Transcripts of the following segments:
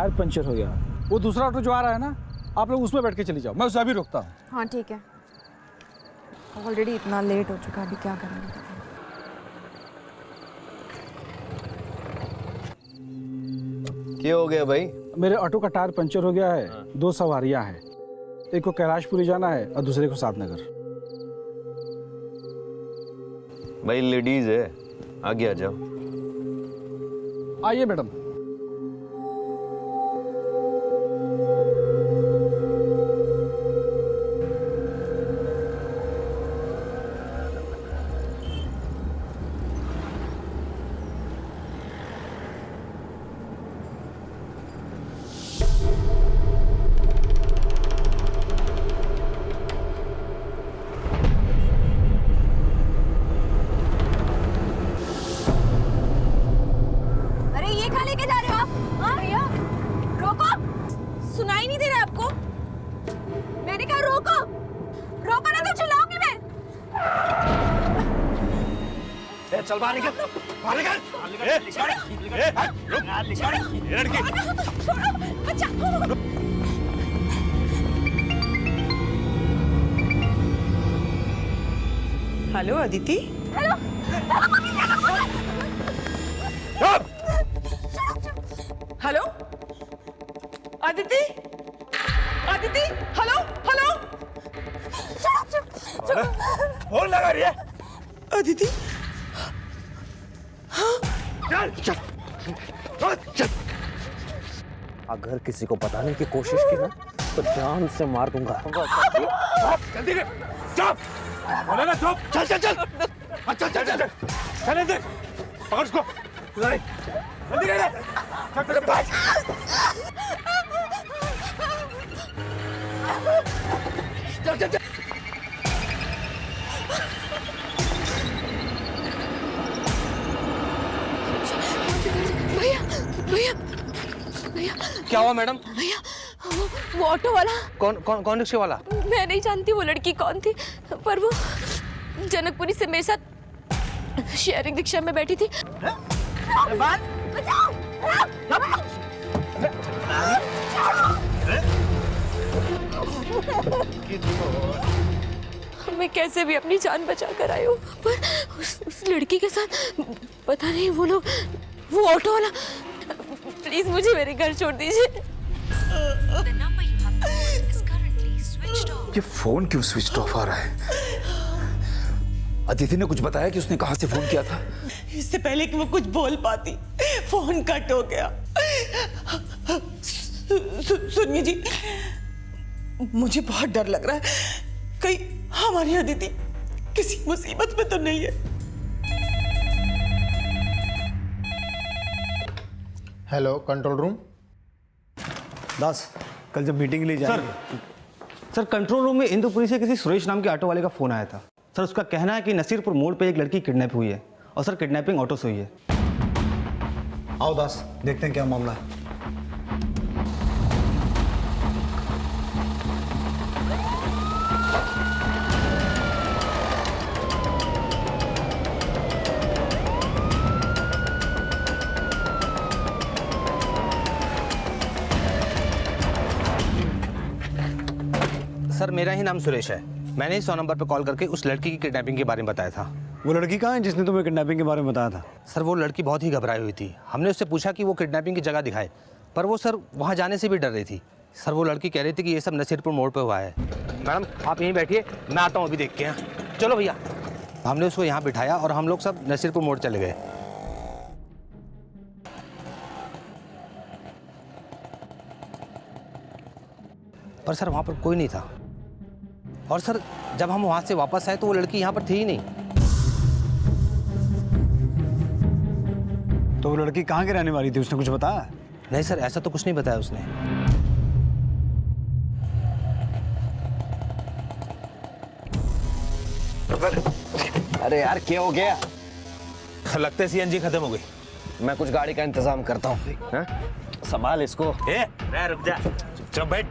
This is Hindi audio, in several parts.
टायर पंचर हो गया। वो दूसरा ऑटो जो आ रहा है ना, आप लोग उसमें बैठ के चली जाओ, मैं उसे अभी रोकता हूँ। हाँ ठीक है, ऑलरेडी इतना लेट हो चुका है, अभी क्या करेंगे पता नहीं। क्या हो गया भाई? मेरे ऑटो का टायर पंचर हो गया है। 2 सवारियां हैं, एक को कैलाशपुरी जाना है और दूसरे को सातनगर। भाई लेडीज है, आगे आ जाओ। आइए मैडम। चल बाहर निकल, बाहर निकल। Hello Aditi. Hello. Hello Aditi, Aditi, hello hello. Phone लगा रही है अदिति। चल चल चल। अगर किसी को बताने की कोशिश की ना तो जान से मार दूंगा। जल्दी कर, चुप बोलेगा चुप। चल चल चल चल चल चल चल दे, पकड़ उसको। जल्दी कर, चल तेरे पास। चल चल चल। भैया भैया भैया। क्या हुआ मैडम? भैया वो ऑटो वाला। कौन रिक्शे वाला? मैं नहीं जानती वो लड़की कौन थी, पर वो जनकपुरी से मेरे साथ शेयरिंग रिक्शा में बैठी थी। मैं कैसे भी अपनी जान बचा कर आई हूँ, पर उस लड़की के साथ पता नहीं वो लोग, वो ऑटो वाला। प्लीज मुझे मेरे घर छोड़ दीजिए। ये फोन क्यों स्विच ऑफ आ रहा है? अदिति ने कुछ बताया कि उसने कहां से फोन किया था? इससे पहले कि वो कुछ बोल पाती फोन कट हो गया। सुनिए जी, मुझे बहुत डर लग रहा है, कहीं हमारी अदिति किसी मुसीबत में तो नहीं है। Hello control room. दास, कल जब मीटिंग के लिए जाएंगे। सर कंट्रोल रूम में इंदुपुरी से किसी सुरेश नाम के ऑटो वाले का फोन आया था। सर उसका कहना है कि नसीरपुर मोड़ पे एक लड़की किडनैप हुई है और सर किडनैपिंग ऑटो से हुई है। आओ दास, देखते हैं क्या मामला है। सर मेरा ही नाम सुरेश है। मैंने ही 100 नंबर पर कॉल करके उस लड़की की किडनैपिंग के बारे में बताया था। वो लड़की कहाँ है जिसने तुम्हें किडनैपिंग के बारे में बताया था? सर वो लड़की बहुत ही घबराई हुई थी। हमने उससे पूछा कि वो किडनैपिंग की जगह दिखाए, पर वो सर वहाँ जाने से भी डर रही थी। सर वो लड़की कह रही थी कि ये सब नसीरपुर मोड़ पे हुआ है। मैडम आप यहीं बैठिए, मैं आता हूँ अभी देख के। यहाँ चलो भैया। हमने उसको यहाँ बिठाया और हम लोग सब नसीरपुर मोड़ चले गए। पर सर वहाँ पर कोई नहीं था। और सर जब हम वहाँ से वापस आए तो वो लड़की यहाँ पर थी ही नहीं। तो वो लड़की कहाँ की रहने वाली थी, उसने कुछ बताया? नहीं सर, ऐसा तो कुछ नहीं बताया उसने। अरे यार क्या हो गया? लगता है सीएनजी खत्म हो गई। मैं कुछ गाड़ी का इंतजाम करता हूँ। संभाल इसको। रुक जा, चुप बैठ।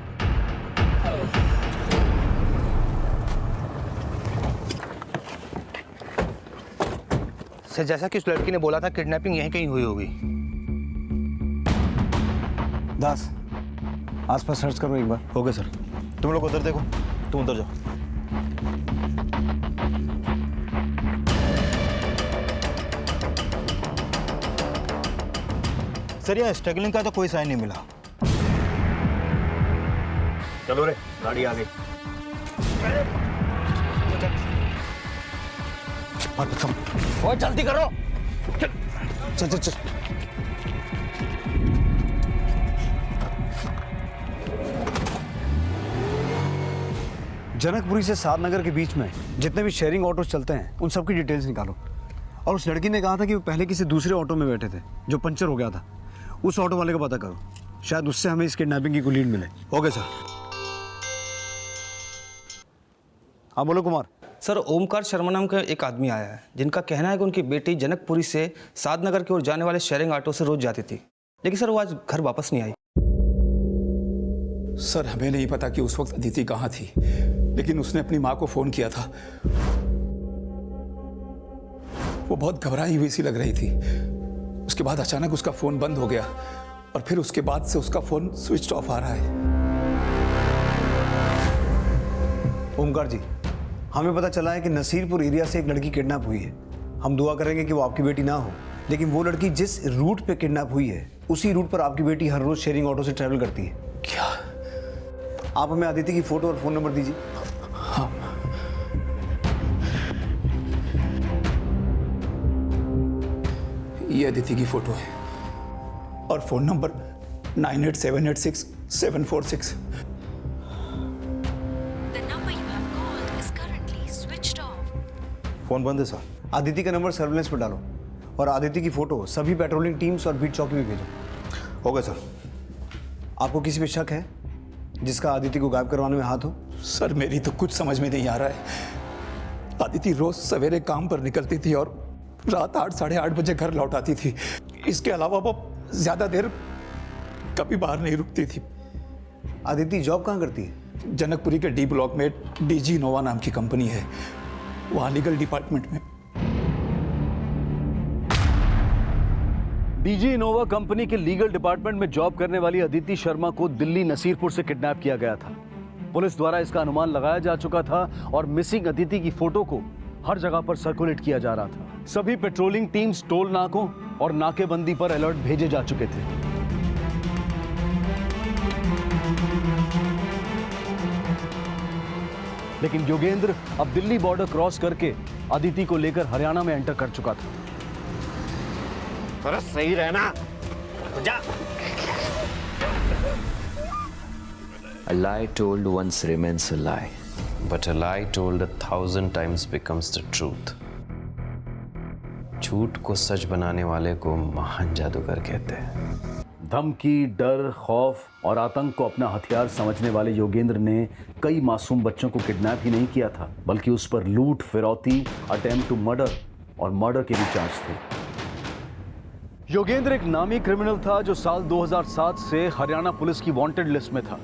सर जैसा कि उस लड़की ने बोला था किडनैपिंग यहीं कहीं हुई होगी। दास, आसपास सर्च करो एक बार। Okay sir. तुम लोग उधर देखो, तुम उधर जाओ। सर यहाँ स्ट्रगलिंग का तो कोई साइन नहीं मिला। चलो रे, गाड़ी आ गई। ओए जल्दी करो। चल चल चल। जनकपुरी से सादनगर के बीच में जितने भी शेयरिंग ऑटोस चलते हैं उन सब की डिटेल्स निकालो। और उस लड़की ने कहा था कि वो पहले किसी दूसरे ऑटो में बैठे थे जो पंचर हो गया था। उस ऑटो वाले का पता करो, शायद उससे हमें इस किडनैपिंग की कोई लीड मिले। Okay sir. हाँ बोलो कुमार। सर ओमकार शर्मा नाम का एक आदमी आया है जिनका कहना है कि उनकी बेटी जनकपुरी से सादनगर की ओर जाने वाले शेयरिंग ऑटो से रोज जाती थी, लेकिन सर वो आज घर वापस नहीं आई। सर हमें नहीं पता कि उस वक्त अदिति कहाँ थी, लेकिन उसने अपनी माँ को फोन किया था। वो बहुत घबराई हुई सी लग रही थी। उसके बाद अचानक उसका फोन बंद हो गया और फिर उसके बाद से उसका फोन स्विच ऑफ आ रहा है। ओमकार जी, हमें पता चला है कि नसीरपुर एरिया से एक लड़की किडनैप हुई है। हम दुआ करेंगे कि वो आपकी बेटी ना हो, लेकिन वो लड़की जिस रूट पे किडनैप हुई है उसी रूट पर आपकी बेटी हर रोज शेयरिंग ऑटो से ट्रैवल करती है। क्या? आप हमें अदिति की फोटो और फोन नंबर दीजिए। हाँ। ये अदिति की फोटो है और फोन नंबर 98786746। फोन बंद है सर। अदिति का नंबर सर्विलेंस पर डालो और अदिति की फोटो सभी पेट्रोलिंग टीम्स और बीट चौकी में भेजो। Okay sir. आपको किसी पे शक है जिसका अदिति को गायब करवाने में हाथ हो? सर मेरी तो कुछ समझ में नहीं आ रहा है। अदिति रोज सवेरे काम पर निकलती थी और रात 8 साढ़े 8 बजे घर लौट आती थी। इसके अलावा वो ज्यादा देर कभी बाहर नहीं रुकती थी। अदिति जॉब कहाँ करती है? जनकपुरी के डी ब्लॉक में डीजी इनोवा नाम की कंपनी है, वहाँ लीगल डिपार्टमेंट में। डीजी इनोवा कंपनी के लीगल डिपार्टमेंट में जॉब करने वाली अदिति शर्मा को दिल्ली नसीरपुर से किडनैप किया गया था। पुलिस द्वारा इसका अनुमान लगाया जा चुका था और मिसिंग अदिति की फोटो को हर जगह पर सर्कुलेट किया जा रहा था। सभी पेट्रोलिंग टीम्स टोल नाकों और नाकेबंदी पर अलर्ट भेजे जा चुके थे। लेकिन योगेंद्र अब दिल्ली बॉर्डर क्रॉस करके अदिति को लेकर हरियाणा में एंटर कर चुका था। अरे सही रहना जा। A lie told once remains a lie, but a lie told 1,000 times becomes the truth. झूठ को सच बनाने वाले को महान जादूगर कहते हैं। धमकी, डर, खौफ और आतंक को अपना हथियार समझने वाले योगेंद्र ने कई मासूम बच्चों को किडनैप ही नहीं किया था, बल्कि उस पर लूट, फिरौती, अटेम्प्ट टू मर्डर और मर्डर के भी चार्ज थे। योगेंद्र एक नामी क्रिमिनल था जो साल 2007 से हरियाणा पुलिस की वांटेड लिस्ट में था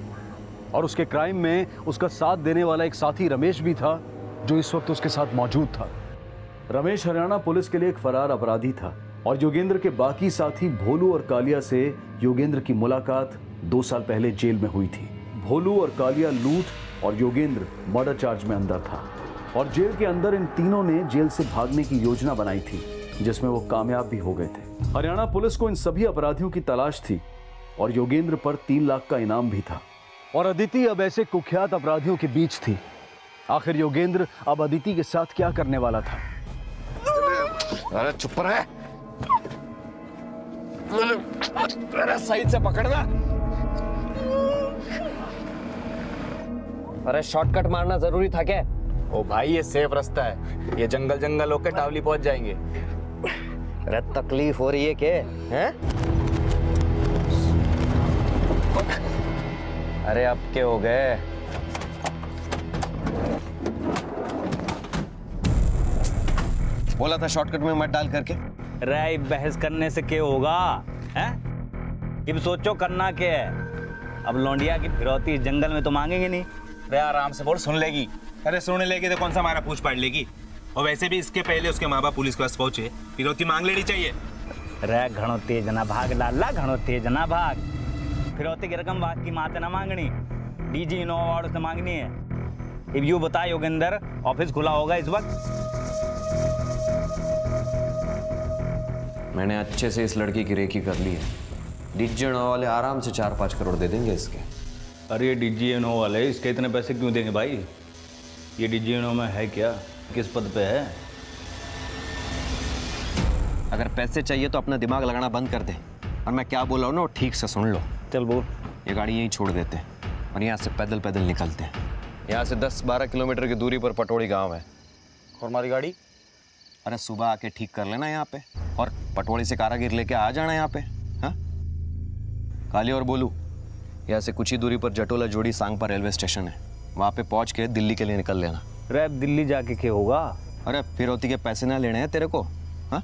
और उसके क्राइम में उसका साथ देने वाला एक साथी रमेश भी था जो इस वक्त उसके साथ मौजूद था। रमेश हरियाणा पुलिस के लिए एक फरार अपराधी था और योगेंद्र के बाकी साथी भोलू और कालिया से योगेंद्र की मुलाकात 2 साल पहले जेल में हुई थी। भोलू और कालिया लूट और योगेंद्र मर्डर चार्ज में अंदर था और जेल के अंदर इन तीनों ने जेल से भागने की योजना बनाई थी जिसमें वो कामयाब भी हो गए थे। हरियाणा पुलिस को इन सभी अपराधियों की तलाश थी और योगेंद्र पर 3 लाख का इनाम भी था और अदिति अब ऐसे कुख्यात अपराधियों के बीच थी। आखिर योगेंद्र अब अदिति के साथ क्या करने वाला था? अरे चुप रहे। अरे साइड से पकड़ना। अरे शॉर्टकट मारना जरूरी था क्या? ओ भाई ये सेफ रास्ता है, ये जंगल जंगल होकर टावली पहुंच जाएंगे। अरे तकलीफ हो रही है क्या? हैं? अरे अब क्या हो गए? बोला था शॉर्टकट में मत डाल करके। राय बहस करने से क्या होगा? हैं? अब सोचो करना क्या है। अब लौंडिया की फिरौती जंगल में तो मांगेंगे नहीं। अरे आराम से बोल, सुन लेगी। अरे सुन लेगी तो कौन सा हमारा पूछ पाड़ लेगी। और वैसे भी इसके पहले उसके माँ बाप पुलिस के पास पहुंचे, फिरौती मांग लेनी चाहिए। रे घणो तेज ना भाग लाला, घणो तेज ना भाग। फिरौती की रकम बात की माते ना मांगनी, डीजी इनोवा वालों से मांगनी है। अब यू बता योगेंद्र, ऑफिस खुला होगा इस वक्त? मैंने अच्छे से इस लड़की की रेकी कर ली है। डीजी इनोवा वाले आराम से 4-5 करोड़ दे देंगे इसके। अरे ये डीजी इनोवा वाले इसके इतने पैसे क्यों देंगे भाई? ये डीजी इनोवा में है क्या? किस पद पे है? अगर पैसे चाहिए तो अपना दिमाग लगाना बंद कर दे, और मैं क्या बोल रहा हूँ ना वो ठीक से सुन लो। चल बोल। ये गाड़ी यहीं छोड़ देते हैं और यहाँ से पैदल पैदल निकलते हैं। यहाँ से 10-12 किलोमीटर की दूरी पर पटोड़ी गांव है। और हमारी गाड़ी? अरे सुबह आके ठीक कर लेना यहाँ पे, और पटोड़ी से कारागिर लेके आ जाना यहाँ पे। हाँ, काली और बोलू, यहाँ से कुछ ही दूरी पर जटोला जोड़ी सांगपा रेलवे स्टेशन है, वहाँ पे पहुँच के दिल्ली के लिए निकल लेना। अरे दिल्ली जाके क्या होगा? अरे फिरौती के पैसे ना लेने हैं तेरे को? हाँ,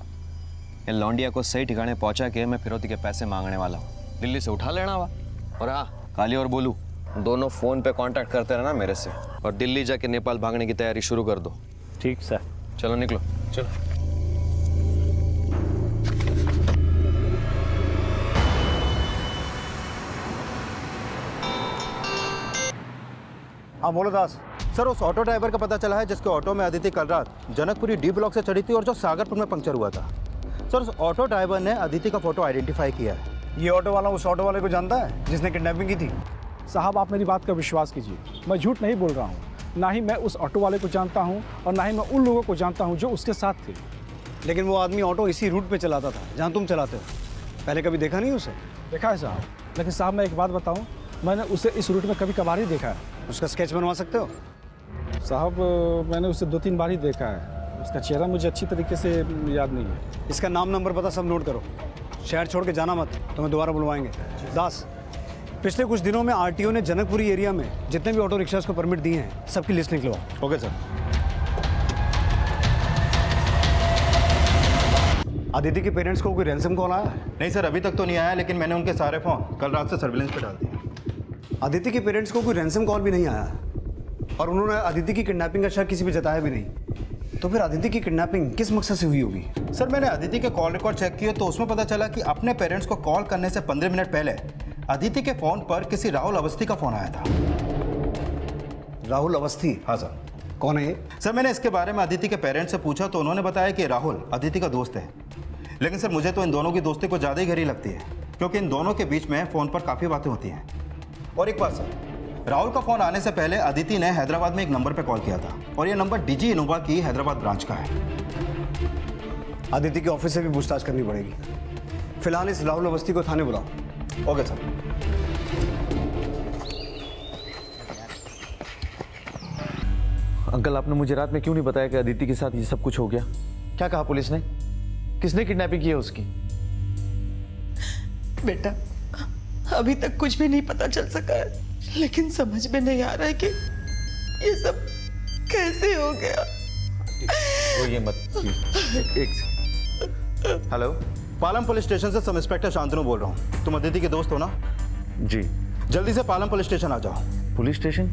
ये लौंडिया को सही ठिकाने पहुँचा के मैं फिरौती के पैसे मांगने वाला हूँ, दिल्ली से उठा लेना हुआ। और हाँ, काली और बोलू दोनों फ़ोन पे कांटेक्ट करते रहना मेरे से, और दिल्ली जाके नेपाल भागने की तैयारी शुरू कर दो। ठीक सर। चलो निकलो। चलो। हाँ बोलो दास। सर, उस ऑटो ड्राइवर का पता चला है जिसके ऑटो में अदिति कल रात जनकपुरी डी ब्लॉक से चढ़ी थी और जो सागरपुर में पंक्चर हुआ था। सर, उस ऑटो ड्राइवर ने अदिति का फोटो आइडेंटिफाई किया है। ये ऑटो वाला उस ऑटो वाले को जानता है जिसने किडनैपिंग की थी? साहब, आप मेरी बात का विश्वास कीजिए, मैं झूठ नहीं बोल रहा हूँ। ना ही मैं उस ऑटो वाले को जानता हूँ और ना ही मैं उन लोगों को जानता हूँ जो उसके साथ थे। लेकिन वो आदमी ऑटो इसी रूट पे चलाता था जहाँ तुम चलाते हो। पहले कभी देखा नहीं उसे? देखा है साहब, लेकिन साहब मैं एक बात बताऊँ, मैंने उसे इस रूट में कभी कभार ही देखा है। उसका स्केच बनवा सकते हो? साहब, मैंने उसे 2-3 बार ही देखा है, उसका चेहरा मुझे अच्छी तरीके से याद नहीं है। इसका नाम नंबर पता सब नोट करो। शहर छोड़ के जाना मत, तुम्हें दोबारा बुलवाएंगे। दास, पिछले कुछ दिनों में आरटीओ ने जनकपुरी एरिया में जितने भी ऑटो रिक्शास को परमिट दिए हैं सबकी लिस्ट निकलवाओ। Okay sir. अदिति के पेरेंट्स को कोई रैंसम कॉल आया? नहीं सर, अभी तक तो नहीं आया, लेकिन मैंने उनके सारे फ़ोन कल रात से सर्विलेंस पे डाल दिए। अदिति के पेरेंट्स को कोई रैंसम कॉल भी नहीं आया और उन्होंने अदिति की किडनैपिंग का शक किसी भी जताया भी नहीं। तो फिर अदिति की किडनैपिंग किस मकसद से हुई होगी? सर, मैंने अदिति के कॉल रिकॉर्ड चेक किए तो उसमें पता चला कि अपने पेरेंट्स को कॉल करने से 15 मिनट पहले अदिति के फ़ोन पर किसी राहुल अवस्थी का फ़ोन आया था। राहुल अवस्थी? हाँ सर। कौन है ये? सर, मैंने इसके बारे में अदिति के पेरेंट्स से पूछा तो उन्होंने बताया कि राहुल अदिति का दोस्त है। लेकिन सर, मुझे तो इन दोनों की दोस्ती को ज़्यादा ही गहरी लगती है, क्योंकि इन दोनों के बीच में फ़ोन पर काफ़ी बातें होती हैं। और एक बात सर, राहुल का फ़ोन आने से पहले अदिति ने हैदराबाद में एक नंबर पर कॉल किया था, और ये नंबर डीजी इनोवा की हैदराबाद ब्रांच का है। अदिति के ऑफिस से भी पूछताछ करनी पड़ेगी। फिलहाल इस राहुल अवस्थी को थाने बुलाओ। Okay sir. अंकल, आपने मुझे रात में क्यों नहीं बताया कि अदिति के साथ ये सब कुछ हो गया? क्या कहा पुलिस ने? किसने किडनैपिंग की है उसकी? बेटा, अभी तक कुछ भी नहीं पता चल सका है, लेकिन समझ में नहीं आ रहा है कि ये सब कैसे हो गया। ये मत एक हेलो, पालम पुलिस स्टेशन से सब इंस्पेक्टर शांतनु बोल रहा हूँ। तुम अदिति के दोस्त हो ना? जी। जल्दी से पालम पुलिस स्टेशन आ जाओ। Police station?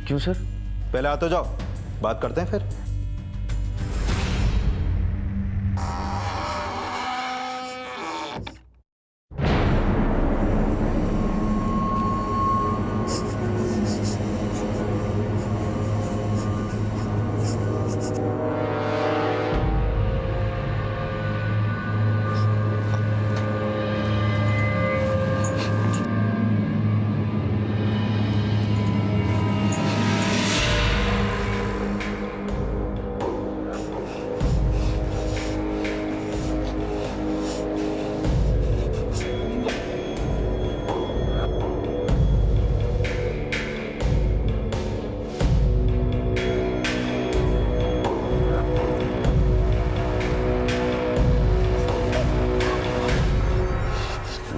क्यों सर? पहले आ तो जाओ, बात करते हैं फिर।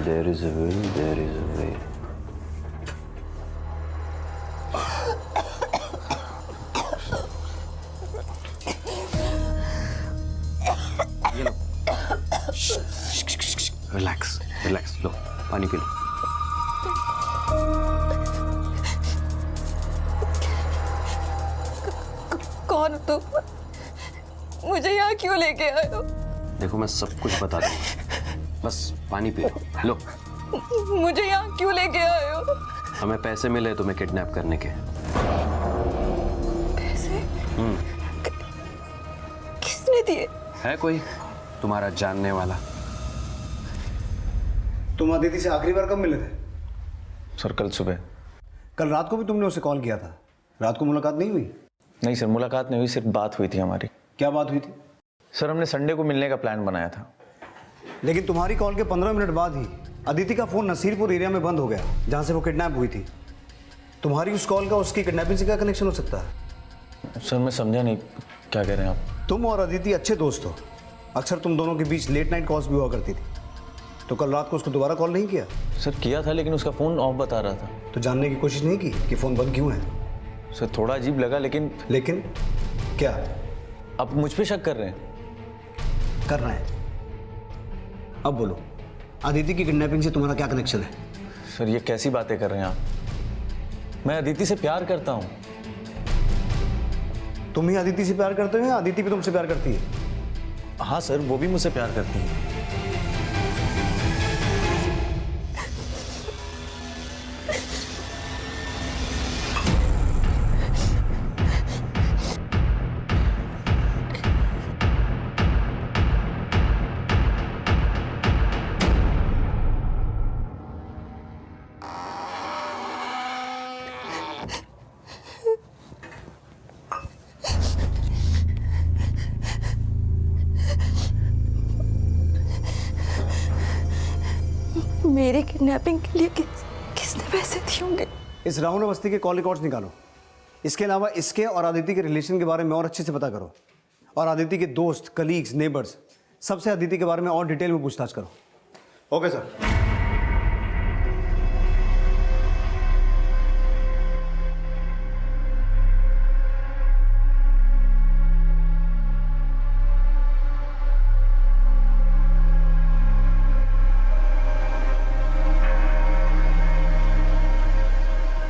There is a will, there is a way. Relax relax, लो पानी पी लो। कौन हो तुम? मुझे यहाँ क्यों लेके आए हो? देखो, मैं सब कुछ बता दूंगा, बस पानी पी लो। लो मुझे यहाँ क्यों लेके आए हो? हमें पैसे मिले तुम्हें किडनैप करने के। पैसे? किसने दिए? है कोई तुम्हारा जानने वाला? तुम अदिति से आखिरी बार कब मिले थे? सर कल सुबह। कल रात को भी तुमने उसे कॉल किया था। रात को मुलाकात नहीं हुई? नहीं सर, मुलाकात नहीं हुई, सिर्फ बात हुई थी हमारी। क्या बात हुई थी? सर हमने संडे को मिलने का प्लान बनाया था। लेकिन तुम्हारी कॉल के 15 मिनट बाद ही अदिति का फोन नसीरपुर एरिया में बंद हो गया, जहां से वो किडनैप हुई थी। तुम्हारी उस कॉल का उसकी किडनैपिंग से क्या कनेक्शन हो सकता है? सर मैं समझा नहीं, क्या कह रहे हैं आप? तुम और अदिति अच्छे दोस्त हो, अक्सर तुम दोनों के बीच लेट नाइट कॉल्स भी हुआ करती थी। तो कल रात को उसको दोबारा कॉल नहीं किया? सर किया था, लेकिन उसका फ़ोन ऑफ बता रहा था। तो जानने की कोशिश नहीं की कि फ़ोन बंद क्यों है? सर थोड़ा अजीब लगा, लेकिन क्या आप मुझ पे शक कर रहे हैं? कर रहे हैं। अब बोलो, अदिति की किडनैपिंग से तुम्हारा क्या कनेक्शन है? सर ये कैसी बातें कर रहे हैं आप? मैं अदिति से प्यार करता हूँ। तुम ही अदिति से प्यार करते हो या अदिति भी तुमसे प्यार करती है? हाँ सर, वो भी मुझसे प्यार करती है। मेरे किडनैपिंग के लिए किसने पैसे दिए होंगे? इस राहुल अवस्थी के कॉल रिकॉर्ड्स निकालो। इसके अलावा इसके और अदिति के रिलेशन के बारे में और अच्छे से पता करो, और अदिति के दोस्त, कलीग्स, नेबर्स, सबसे अदिति के बारे में और डिटेल में पूछताछ करो। Okay sir.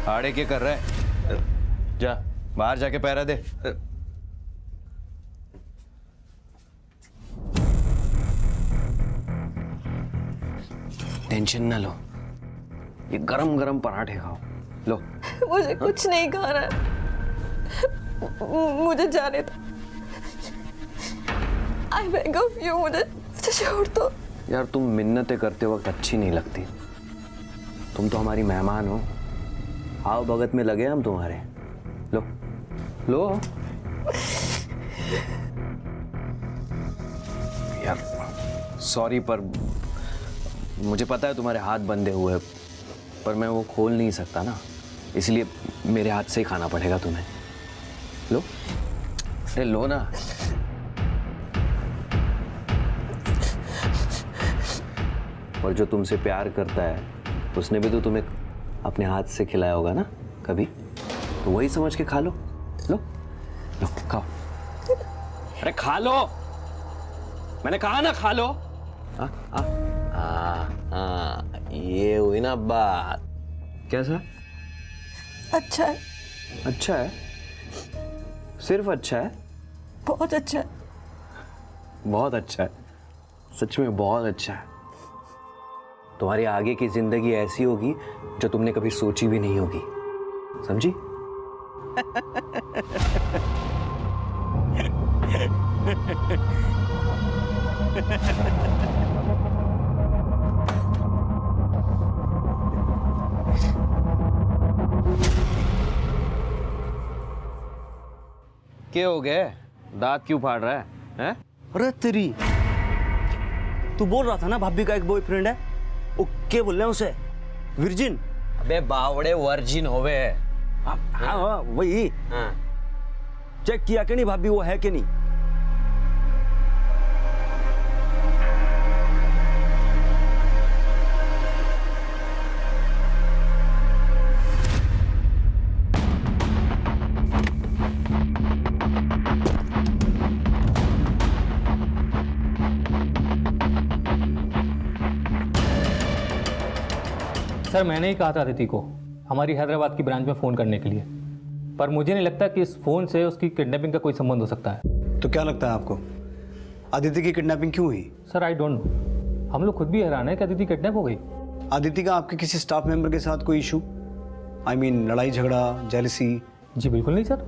आड़े क्या कर रहा है? जा बाहर जाके पहरा दे। टेंशन ना लो, ये गरम गरम पराठे खाओ। लो। मुझे कुछ नहीं खाना है, मुझे जाने दो। आई बेग ऑफ यू, मुझे छोड़ दो। यार तुम मिन्नतें करते वक्त अच्छी नहीं लगती। तुम तो हमारी मेहमान हो, आओ भगत में लगे हम तुम्हारे। लो लो। यार सॉरी, पर मुझे पता है तुम्हारे हाथ बंधे हुए, पर मैं वो खोल नहीं सकता ना, इसलिए मेरे हाथ से ही खाना पड़ेगा तुम्हें। लो, अरे लो ना। और जो तुमसे प्यार करता है उसने भी तो तुम्हें अपने हाथ से खिलाया होगा ना कभी, तो वही समझ के खा लो। लो लो खाओ। अरे खा लो, मैंने कहा ना खा लो। ये हुई ना बात। कैसा? अच्छा है। अच्छा है? सिर्फ अच्छा है? बहुत अच्छा है। बहुत अच्छा है, सच में बहुत अच्छा है। तुम्हारी आगे की जिंदगी ऐसी होगी जो तुमने कभी सोची भी नहीं होगी, समझी? क्या हो गए? दांत क्यों फाड़ रहा है? हैं? अरे तेरी, तू बोल रहा था ना भाभी का एक बॉयफ्रेंड है, वो क्या बोल रहे हैं उसे? वर्जिन? अबे बावड़े, वर्जिन होवे। हाँ वही। हाँ। चेक किया कि नहीं भाभी वो है कि नहीं? सर मैंने ही कहा था अदिति को हमारी हैदराबाद की ब्रांच में फ़ोन करने के लिए, पर मुझे नहीं लगता कि इस फ़ोन से उसकी किडनैपिंग का कोई संबंध हो सकता है। तो क्या लगता है आपको, अदिति की किडनैपिंग क्यों हुई? सर आई डोंट नो, हम लोग खुद भी हैरान है कि अदिति किडनैप हो गई। आदिति का आपके किसी स्टाफ मेंबर के साथ कोई इशू, आई मीन लड़ाई झगड़ा, जेलसी? जी बिल्कुल नहीं सर,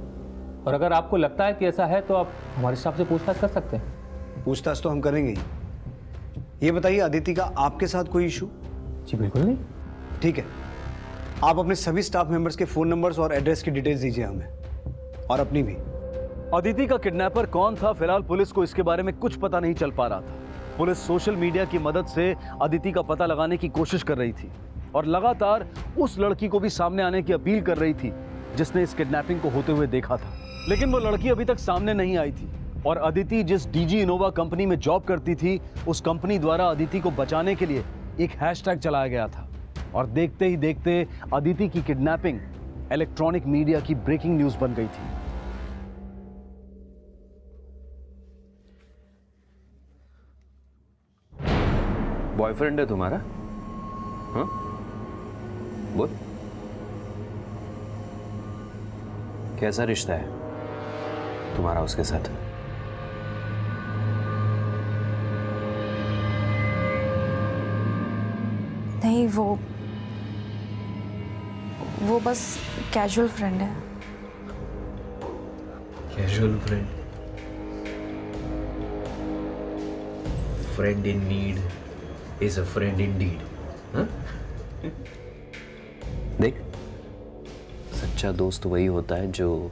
और अगर आपको लगता है कि ऐसा है तो आप हमारे स्टाफ से पूछताछ कर सकते हैं। पूछताछ तो हम करेंगे ही। ये बताइए आदिति का आपके साथ कोई इशू? जी बिल्कुल नहीं। ठीक है, आप अपने सभी स्टाफ मेंबर्स के फ़ोन नंबर्स और एड्रेस की डिटेल्स दीजिए हमें, और अपनी भी। अदिति का किडनैपर कौन था, फिलहाल पुलिस को इसके बारे में कुछ पता नहीं चल पा रहा था। पुलिस सोशल मीडिया की मदद से अदिति का पता लगाने की कोशिश कर रही थी और लगातार उस लड़की को भी सामने आने की अपील कर रही थी जिसने इस किडनैपिंग को होते हुए देखा था। लेकिन वो लड़की अभी तक सामने नहीं आई थी और अदिति जिस डीजी इनोवा कंपनी में जॉब करती थी, उस कंपनी द्वारा अदिति को बचाने के लिए एक हैशटैग चलाया गया था और देखते ही देखते अदिति की किडनैपिंग इलेक्ट्रॉनिक मीडिया की ब्रेकिंग न्यूज बन गई थी। बॉयफ्रेंड है तुम्हारा? हाँ, बोल, कैसा रिश्ता है तुम्हारा उसके साथ? नहीं, वो बस कैजुअल फ्रेंड है। Casual friend? Friend in need is a friend indeed. हाँ? देख, सच्चा दोस्त वही होता है जो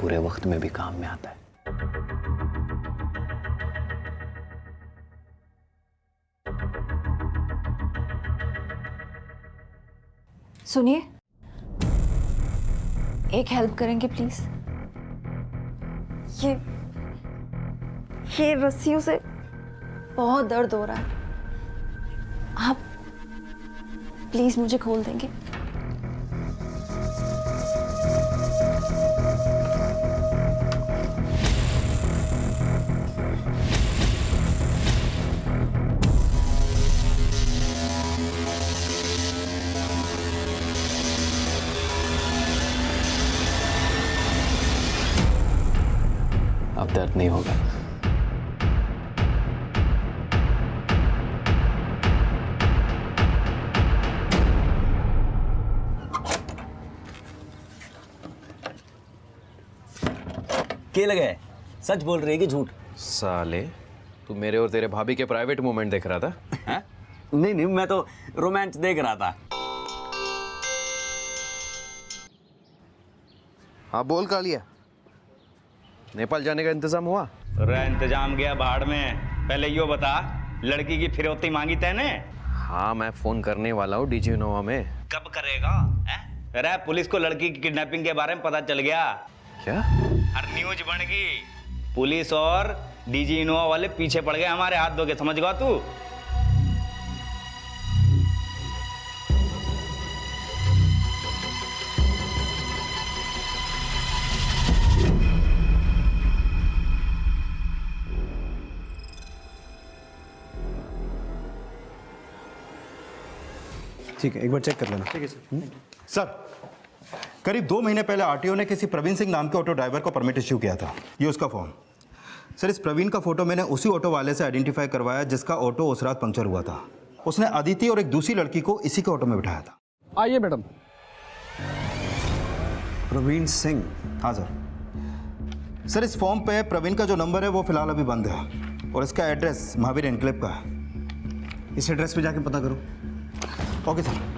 बुरे वक्त में भी काम में आता है। सुनिए, एक हेल्प करेंगे प्लीज? ये रस्सियों से बहुत दर्द हो रहा है, आप प्लीज मुझे खोल देंगे? अब दर्द नहीं होगा। क्या लगे? सच बोल रही है कि झूठ? साले, तू मेरे और तेरे भाभी के प्राइवेट मोमेंट देख रहा था? है? नहीं, मैं तो रोमांच देख रहा था। हाँ बोल कालिया, नेपाल जाने का इंतजाम हुआ? अरे इंतजाम गया भाड़ में। पहले यो बता, लड़की की फिरौती मांगी तैने? हाँ, मैं फोन करने वाला हूँ डीजी इनोवा में। कब करेगा? अरे पुलिस को लड़की की किडनैपिंग के बारे में पता चल गया। क्या? अरे न्यूज बन गई, पुलिस और डीजी इनोवा वाले पीछे पड़ गए हमारे हाथ धो के, समझ गया तू? ठीक है, एक बार चेक कर लेना। ठीक है सर। सर, करीब 2 महीने पहले आरटीओ ने किसी प्रवीण सिंह नाम के ऑटो ड्राइवर को परमिट इश्यू किया था। ये उसका फॉर्म। सर, इस प्रवीण का फोटो मैंने उसी ऑटो वाले से आइडेंटिफाई करवाया जिसका ऑटो उस रात पंक्चर हुआ था। उसने अदिति और एक दूसरी लड़की को इसी के ऑटो में बिठाया था। आइए मैडम। प्रवीण सिंह? हाँ सर। सर, इस फॉर्म पे प्रवीण का जो नंबर है वो फिलहाल अभी बंद है और इसका एड्रेस महावीर एनक्लेव का है। इस एड्रेस पे जाके पता करो। Okay sir.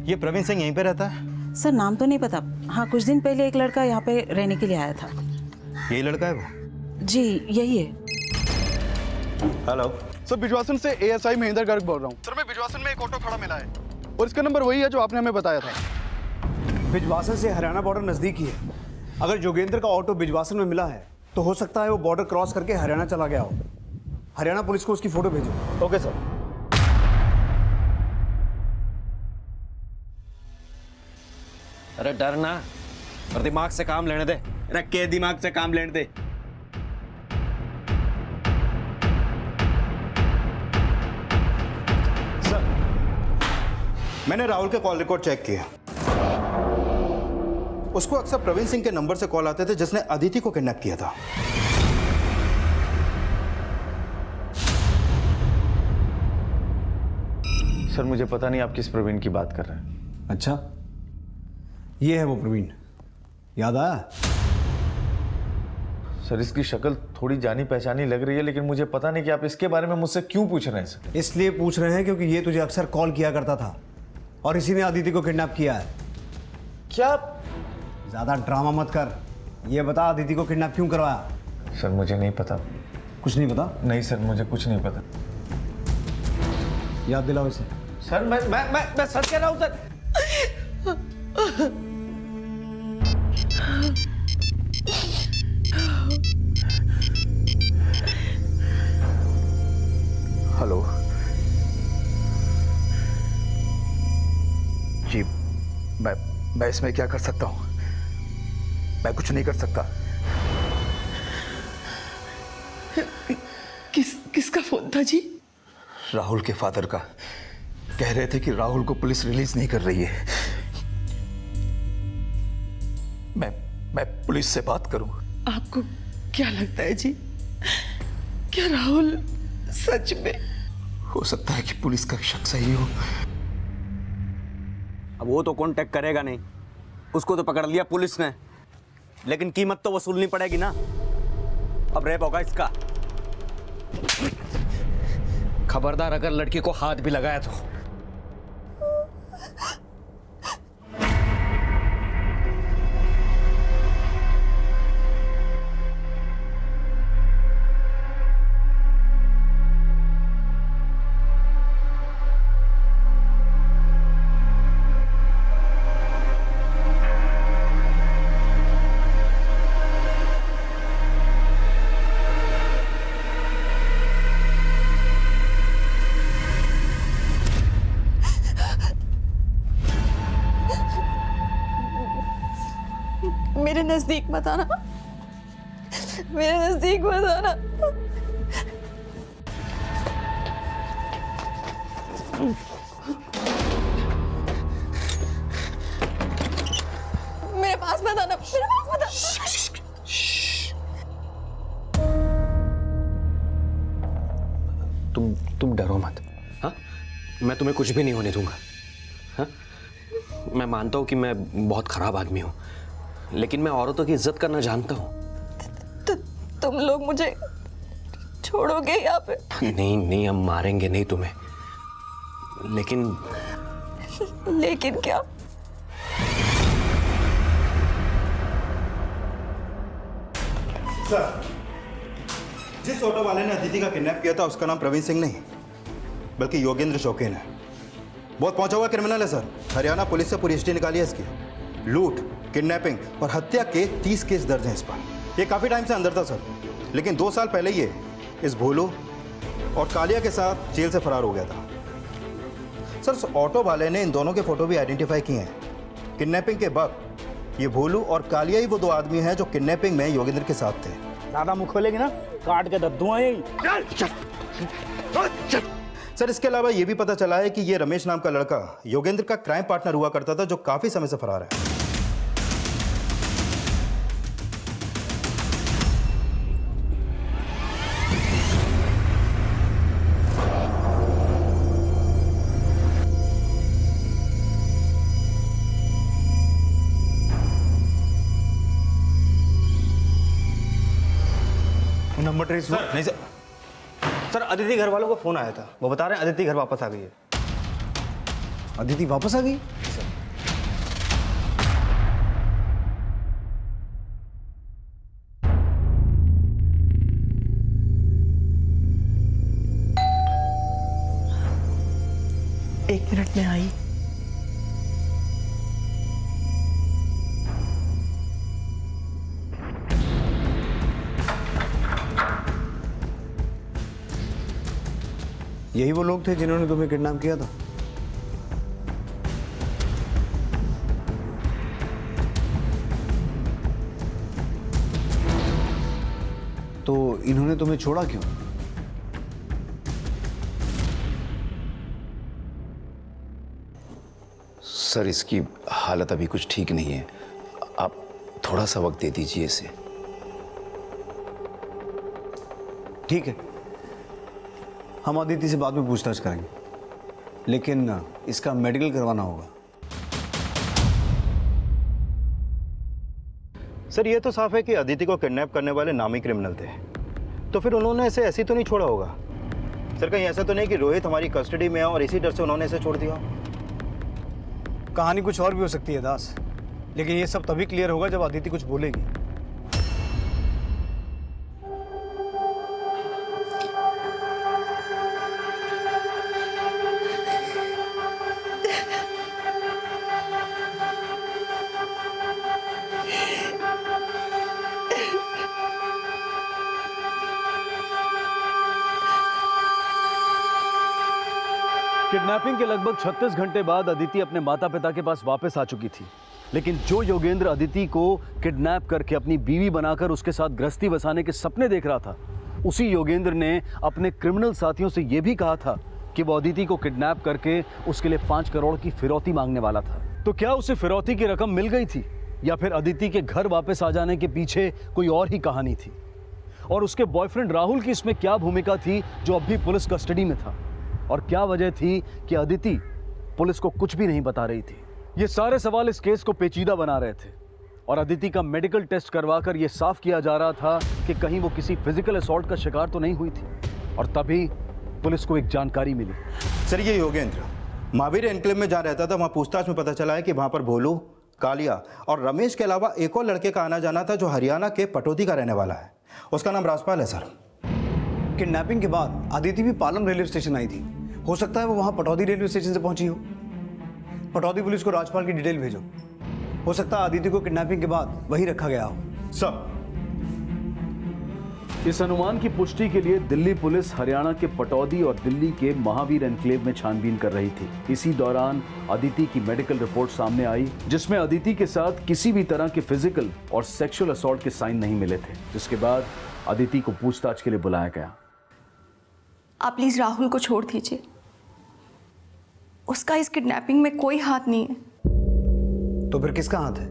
ये प्रवीण सिंह यहीं पे रहता है? सर नाम तो नहीं पता। हाँ, कुछ दिन पहले एक लड़का यहाँ पे रहने के लिए आया था। यही लड़का है वो? जी यही है। हेलो सर, बिजवासन से एएसआई महेंद्र गर्ग बोल रहा हूँ। सर, मैं बिजवासन में एक ऑटो खड़ा मिला है और इसका नंबर वही है जो आपने हमें बताया था। बिजवासन से हरियाणा बॉर्डर नज़दीक ही है। अगर जोगेंद्र का ऑटो बिजवासन में मिला है तो हो सकता है वो बॉर्डर क्रॉस करके हरियाणा चला गया हो। हरियाणा पुलिस को उसकी फ़ोटो भेजो। Okay sir. अरे डरना, और दिमाग से काम लेने दे। रख के दिमाग से काम लेने दे। सर, मैंने राहुल के कॉल रिकॉर्ड चेक किया। उसको अक्सर प्रवीण सिंह के नंबर से कॉल आते थे जिसने अदिति को किडनैप किया था। सर मुझे पता नहीं आप किस प्रवीण की बात कर रहे हैं। अच्छा, ये है वो प्रवीण, याद आया? सर इसकी शक्ल थोड़ी जानी पहचानी लग रही है, लेकिन मुझे पता नहीं कि आप इसके बारे में मुझसे क्यों पूछ रहे हैं सर। इसलिए पूछ रहे हैं क्योंकि ये तुझे अक्सर कॉल किया करता था और इसी ने अदिति को किडनैप किया है। क्या? ज्यादा ड्रामा मत कर, ये बता अदिति को किडनैप क्यों करवाया? सर मुझे नहीं पता। कुछ नहीं पता? नहीं सर, मुझे कुछ नहीं पता। याद दिलाओ इसे। सर मैं सच कह रहा हूं सर। हेलो जी, मैं इसमें क्या कर सकता हूं? मैं कुछ नहीं कर सकता। किसका फोन था जी? राहुल के फादर का। कह रहे थे कि राहुल को पुलिस रिलीज नहीं कर रही है। मैं पुलिस से बात करूं? आपको क्या लगता है जी, क्या राहुल सच में? हो सकता है कि पुलिस का शक सही हो। अब वो तो कांटेक्ट करेगा नहीं, उसको तो पकड़ लिया पुलिस ने, लेकिन कीमत तो वसूलनी पड़ेगी ना। अब रेप होगा इसका। खबरदार अगर लड़की को हाथ भी लगाया तो। मेरे नजदीक मत आना, मेरे नजदीक मत आना। मेरे पास मत आना, मेरे पास मत आना। तुम डरो मत। हाँ, मैं तुम्हें कुछ भी नहीं होने दूंगा। हाँ, मैं मानता हूं कि मैं बहुत खराब आदमी हूं, लेकिन मैं औरतों की इज्जत करना जानता हूं। तुम लोग मुझे छोड़ोगे यहाँ पे? नहीं, हम मारेंगे नहीं तुम्हें, लेकिन क्या? सर, जिस ऑटो वाले ने अदिति का किडनैप किया था उसका नाम प्रवीण सिंह नहीं बल्कि योगेंद्र शौकीन है। बहुत पहुंचा हुआ क्रिमिनल है सर। हरियाणा पुलिस से पूरी हिस्ट्री निकाली है इसकी। लूट, किडनैपिंग और हत्या के 30 केस दर्ज हैं इस पर। ये काफ़ी टाइम से अंदर था सर, लेकिन 2 साल पहले ये इस भोलू और कालिया के साथ जेल से फरार हो गया था। सर, उस ऑटो वाले ने इन दोनों के फोटो भी आइडेंटिफाई किए हैं। किडनैपिंग के वक्त ये भोलू और कालिया ही वो 2 आदमी हैं जो किडनैपिंग में योगेंद्र के साथ थे। ज़्यादा मुँह खोलेगी ना, काट के दद्दू यही। सर, इसके अलावा ये भी पता चला है कि ये रमेश नाम का लड़का योगेंद्र का क्राइम पार्टनर हुआ करता था, जो काफी समय से फरार है। नंबर ट्रेस हुआ? नहीं सर, अदिति घर वालों को फोन आया था, वो बता रहे हैं अदिति घर वापस आ गई है। अदिति वापस आ गई? एक मिनट में आई। यही वो लोग थे जिन्होंने तुम्हें किडनैप किया था? तो इन्होंने तुम्हें छोड़ा क्यों? सर, इसकी हालत अभी कुछ ठीक नहीं है, आप थोड़ा सा वक्त दे दीजिए इसे। ठीक है, हम अदिति से बाद में पूछताछ करेंगे, लेकिन इसका मेडिकल करवाना होगा। सर ये तो साफ है कि अदिति को किडनैप करने वाले नामी क्रिमिनल थे, तो फिर उन्होंने इसे ऐसे तो नहीं छोड़ा होगा। सर कहीं ऐसा तो नहीं कि रोहित हमारी कस्टडी में है और इसी डर से उन्होंने इसे छोड़ दिया? कहानी कुछ और भी हो सकती है दास, लेकिन ये सब तभी क्लियर होगा जब अदिति कुछ बोलेगी। किडनैपिंग के लगभग 36 घंटे बाद अदिति अपने माता पिता के पास वापस आ चुकी थी, लेकिन जो योगेंद्र अदिति को किडनैप करके अपनी बीवी बनाकर उसके साथ गृहस्थी बसाने के सपने देख रहा था, उसी योगेंद्र ने अपने क्रिमिनल साथियों से यह भी कहा था कि वो अदिति को किडनैप करके उसके लिए 5 करोड़ की फिरौती मांगने वाला था। तो क्या उसे फिरौती की रकम मिल गई थी, या फिर अदिति के घर वापस आ जाने के पीछे कोई और ही कहानी थी? और उसके बॉयफ्रेंड राहुल की इसमें क्या भूमिका थी जो अब भी पुलिस कस्टडी में था? और क्या वजह थी कि अदिति पुलिस को कुछ भी नहीं बता रही थी? ये सारे सवाल इस केस को पेचीदा बना रहे थे, और अदिति का मेडिकल टेस्ट करवाकर यह साफ किया जा रहा था कि कहीं वो किसी फिजिकल असॉल्ट का शिकार तो नहीं हुई थी। और तभी पुलिस को एक जानकारी मिली। सर ये योगेंद्र महावीर एनक्लेव में जहाँ रहता था, वहाँ पूछताछ में पता चला है कि वहाँ पर भोलू, कालिया और रमेश के अलावा एक और लड़के का आना जाना था जो हरियाणा के पटौदी का रहने वाला है। उसका नाम राजपाल है। सर किडनैपिंग के बाद अदिति भी पालम रेलवे स्टेशन आई थी, हो सकता है वो वहां पटौदी रेलवे स्टेशन से पहुंची हो। पटौदी पुलिस को राजपाल की डिटेल भेजो, हो सकता है अदिति को किडनैपिंग के बाद वहीं रखा गया हो। सर इस अनुमान की पुष्टि के लिए दिल्ली पुलिस हरियाणा के पटौदी और दिल्ली के महावीर एनक्लेव में छानबीन कर रही थी। इसी दौरान अदिति की मेडिकल रिपोर्ट सामने आई, जिसमें अदिति के साथ किसी भी तरह के फिजिकल और सेक्सुअल असॉल्ट के साइन नहीं मिले थे। जिसके बाद अदिति को पूछताछ के लिए बुलाया गया। आप प्लीज राहुल को छोड़ दीजिए, उसका इस किडनैपिंग में कोई हाथ नहीं है। तो फिर किसका हाथ है?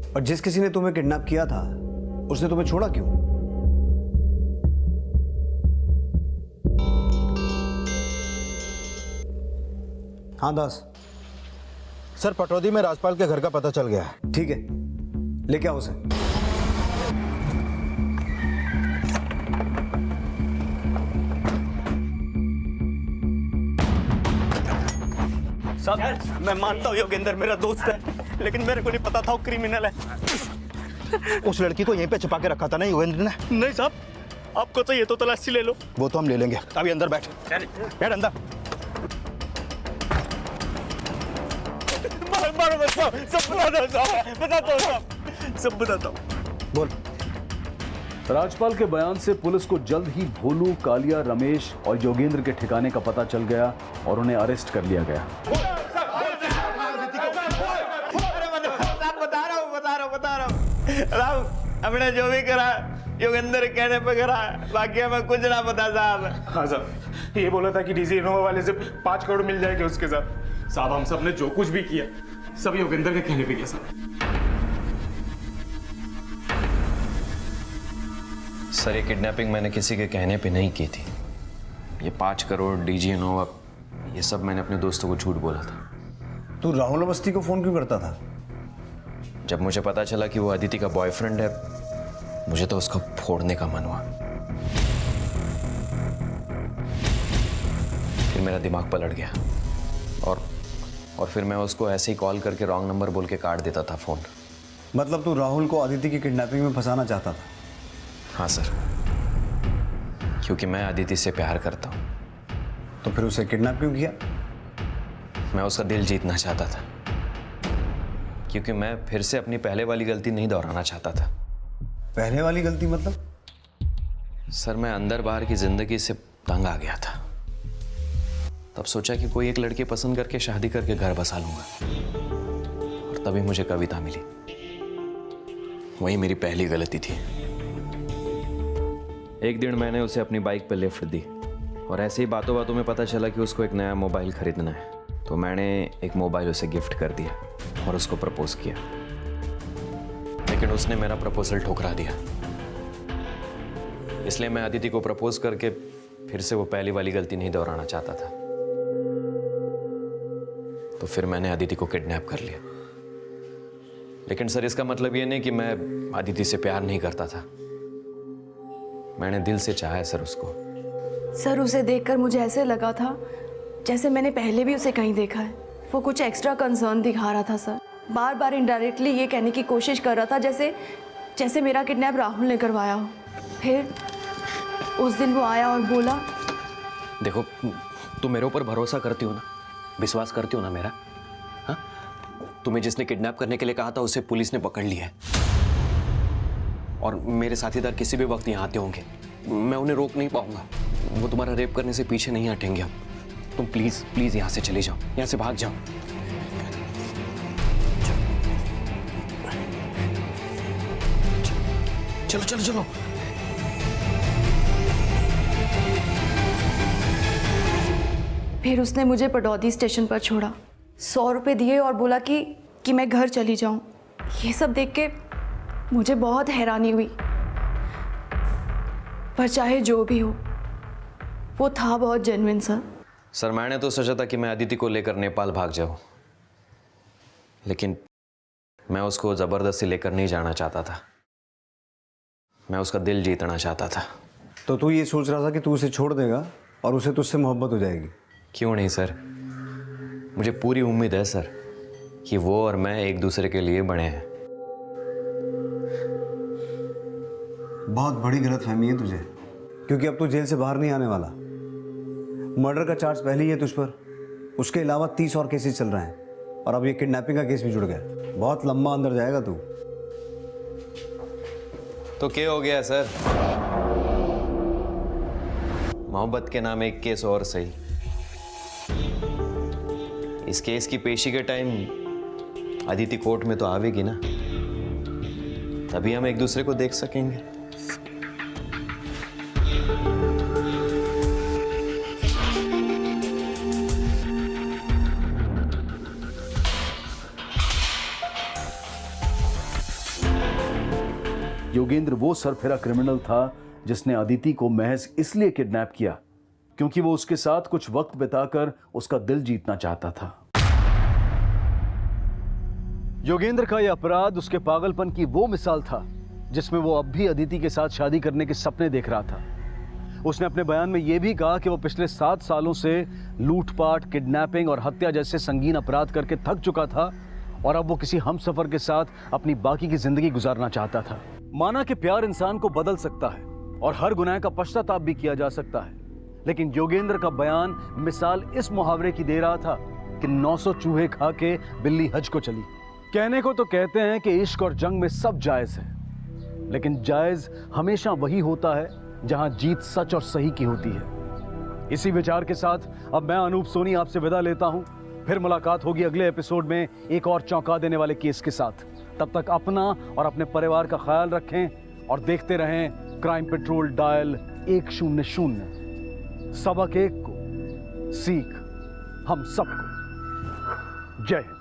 और जिस किसी ने तुम्हें किडनैप किया था उसने तुम्हें छोड़ा क्यों? हाँ दास। सर पटौदी में राजपाल के घर का पता चल गया है। ठीक है, लेके आओ उसे। साहब मैं मानता हूँ योगेंद्र मेरा दोस्त है, लेकिन मेरे को नहीं पता था वो क्रिमिनल है। उस लड़की को यहीं पे छुपा के रखा था ना योगेंद्र ने? नहीं साहब, आपको चाहिए तो तलाशी ले लो। वो तो हम ले लेंगे, अभी अंदर बैठ। बैठ अंदर। सब बताता हूँ। बोल। राजपाल के बयान से पुलिस को जल्द ही भोलू, कालिया, रमेश और योगेंद्र के ठिकाने का पता चल गया और उन्हें अरेस्ट कर लिया गया। बता रहा हूँ राहुल, हमने जो भी करा योगेंद्र कहने पे करा, बाकी हमें कुछ ना पता साहब। हाँ साहब, ये बोला था कि डीजी इनोवा वाले से 5 करोड़ मिल जाएंगे उसके साथ। साहब हम सब ने जो कुछ भी किया सब योगेंद्र के कहने पे किया साहब। सर ये किडनैपिंग मैंने किसी के कहने पे नहीं की थी। ये 5 करोड़, डीजी इनोवा, ये सब मैंने अपने दोस्तों को झूठ बोला था। तू राहुल अवस्थी को फोन क्यों करता था? जब मुझे पता चला कि वो अदिति का बॉयफ्रेंड है, मुझे तो उसको फोड़ने का मन हुआ। फिर मेरा दिमाग पलट गया और फिर मैं उसको ऐसे ही कॉल करके रॉन्ग नंबर बोल के काट देता था फोन। मतलब तू राहुल को अदिति की किडनैपिंग में फंसाना चाहता था? हाँ सर, क्योंकि मैं अदिति से प्यार करता हूँ। तो फिर उसे किडनैप क्यों किया? मैं उसका दिल जीतना चाहता था, क्योंकि मैं फिर से अपनी पहले वाली गलती नहीं दोहराना चाहता था। पहले वाली गलती मतलब? सर मैं अंदर बाहर की जिंदगी से तंग आ गया था। तब सोचा कि कोई एक लड़की पसंद करके शादी करके घर बसा लूंगा, और तभी मुझे कविता मिली। वही मेरी पहली गलती थी। एक दिन मैंने उसे अपनी बाइक पर लिफ्ट दी और ऐसे ही बातों बातों में पता चला कि उसको एक नया मोबाइल खरीदना है, तो मैंने एक मोबाइल उसे गिफ्ट कर दिया और उसको प्रपोज किया। लेकिन उसने मेरा प्रपोजल ठुकरा दिया, इसलिए मैं अदिति को प्रपोज करके फिर से वो पहली वाली गलती नहीं दोहराना चाहता था। तो फिर मैंने अदिति को किडनैप कर लिया। लेकिन सर, इसका मतलब ये नहीं कि मैं अदिति से प्यार नहीं करता था। मैंने दिल से चाहा है सर उसको। सर, उसे देखकर मुझे ऐसे लगा था जैसे मैंने पहले भी उसे कहीं देखा है। वो कुछ एक्स्ट्रा कंसर्न दिखा रहा था सर, बार बार इनडायरेक्टली ये कहने की कोशिश कर रहा था जैसे मेरा किडनैप राहुल ने करवाया हो। फिर उस दिन वो आया और बोला, देखो, तुम मेरे ऊपर भरोसा करती हो ना, विश्वास करती हो ना मेरा? हाँ, तुम्हें जिसने किडनैप करने के लिए कहा था उसे पुलिस ने पकड़ लिया है और मेरे साथीदार किसी भी वक्त यहाँ आते होंगे, मैं उन्हें रोक नहीं पाऊंगा। वो तुम्हारा रेप करने से पीछे नहीं हटेंगे। अब तुम प्लीज प्लीज यहाँ से चले जाओ, यहाँ से भाग जाओ। चलो चलो चलो। फिर उसने मुझे पटौदी स्टेशन पर छोड़ा, 100 रुपये दिए और बोला कि मैं घर चली जाऊं। ये सब देख के मुझे बहुत हैरानी हुई, पर चाहे जो भी हो, वो था बहुत जेन्युइन सर। सर, मैंने तो सोचा था कि मैं अदिति को लेकर नेपाल भाग जाऊं, लेकिन मैं उसको जबरदस्ती लेकर नहीं जाना चाहता था। मैं उसका दिल जीतना चाहता था। तो तू ये सोच रहा था कि तू उसे छोड़ देगा और उसे तुझसे मोहब्बत हो जाएगी? क्यों नहीं सर, मुझे पूरी उम्मीद है सर कि वो और मैं एक दूसरे के लिए बने हैं। बहुत बड़ी गलतफहमी है तुझे, क्योंकि अब तू जेल से बाहर नहीं आने वाला। मर्डर का चार्ज पहले ही है तुझ पर, उसके अलावा 30 और केसेस चल रहे हैं और अब ये किडनैपिंग का केस भी जुड़ गया। बहुत लंबा अंदर जाएगा तू। तो क्या हो गया सर? मोहब्बत के नाम एक केस और सही। इस केस की पेशी के टाइम अदिति कोर्ट में तो आवेगी ना, तभी हम एक दूसरे को देख सकेंगे। योगेंद्र वो सरफिरा क्रिमिनल था जिसने अदिति को महज इसलिए किडनैप किया क्योंकि वो उसके साथ कुछ वक्त बिताकर उसका दिल जीतना चाहता था। योगेंद्र का यह अपराध उसके पागलपन की वो मिसाल था जिसमें वो अब भी अदिति के साथ शादी करने के सपने देख रहा था। उसने अपने बयान में यह भी कहा कि वो पिछले 7 सालों से लूटपाट, किडनैपिंग और हत्या जैसे संगीन अपराध करके थक चुका था और अब वो किसी हमसफर के साथ अपनी बाकी की जिंदगी गुजारना चाहता था। माना कि प्यार इंसान को बदल सकता है और हर गुनाह का पश्चाताप भी किया जा सकता है, लेकिन योगेंद्र का बयान मिसाल इस मुहावरे की दे रहा था कि 900 चूहे खा के बिल्ली हज को चली। कहने को तो कहते हैं कि इश्क और जंग में सब जायज है, लेकिन जायज हमेशा वही होता है जहां जीत सच और सही की होती है। इसी विचार के साथ अब मैं अनूप सोनी आपसे विदा लेता हूं। फिर मुलाकात होगी अगले एपिसोड में एक और चौंका देने वाले केस के साथ। तब तक अपना और अपने परिवार का ख्याल रखें और देखते रहें क्राइम पेट्रोल डायल 100। सबक एक को, सीख हम सबको। जय हिंद।